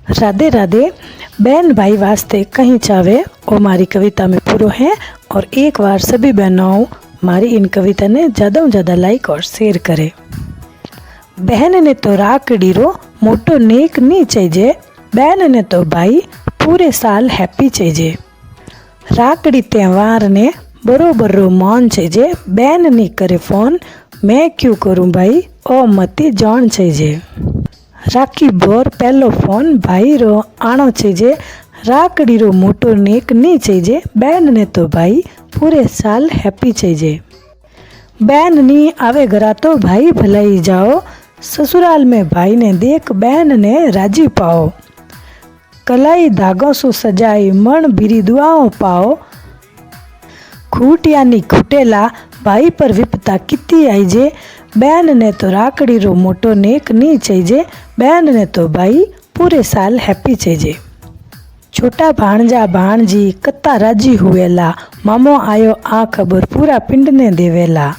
राधे राधे। बहन भाई वास्ते कहीं चावे वो हमारी कविता में पूरो है। और एक बार सभी बहनों हमारी इन कविता ने ज़्यादा से ज़्यादा लाइक और शेयर करे। बहन ने तो राखड़ी रो मोटो नेक नहीं चाहिए, बहन ने तो भाई पूरे साल हैप्पी चाहिए। राखड़ी त्यौहार ने बरोबर रो मौन चाहिए, बहन नहीं करे फोन मैं क्यों करूं भाई ओ मती जान चाहिए। राखी बोर पहलो फोन भाई रो आनो चाहिए, राखड़ी रो मोटो नेक नहीं चाहिए, बहन ने तो भाई पूरे साल हैप्पी चाहिए। बहन नहीं आवे घरा तो भाई भलाई जाओ, ससुराल में भाई ने देख बहन ने राजी पाओ। कलाई धागों सु सजाई मन बीरी दुआओं पाओ, खूट यानी खुटेला भाई पर विपता कितनी आई जे, बहन ने तो राखड़ी रो मोटो नेक नहीं चाहिए, बहन ने तो भाई पूरे साल हैप्पी चाहिए। छोटा भाणजा भाणजी कत्ता राजी हुएला, मामो आयो आ खबर पूरा पिंड ने देवेला।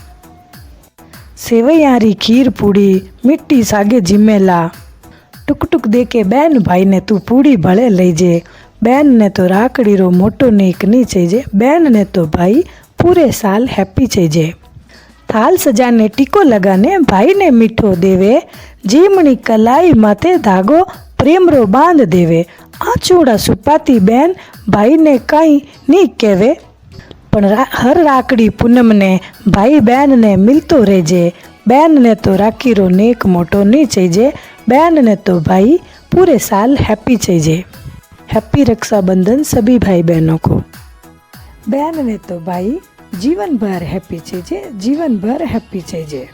सेवैयारी खीर पूड़ी मिट्टी सागे जिमेला, टुक टुक दे के बहन भाई ने तू पूड़ी भले लेजे, बहन ने तो राखड़ी रो मोटो नेक नहीं चाहिए, बहन ने तो भाई पूरे साल हैप्पी चाहिए। थाल सजाने टीको लगाने भाई ने मीठो देवे, जीमणी कलाई माथे धागो प्रेम रो बांध देवे। आचूड़ा सुपाती बहन भाई ने कहीं नहीं कहवे, पण हर राखड़ी पूनम ने भाई बहन ने मिलतो रेजे, बहन ने तो राखी रो नेक मोटो नहीं चाहिए, बहन ने तो भाई पूरे साल हैप्पी चाहिए। हैप्पी रक्षाबंधन सभी भाई बहनों को। बहन ने तो भाई जीवन भर हैप्पी चाहिए, जीवन भर हैप्पी चाहिए।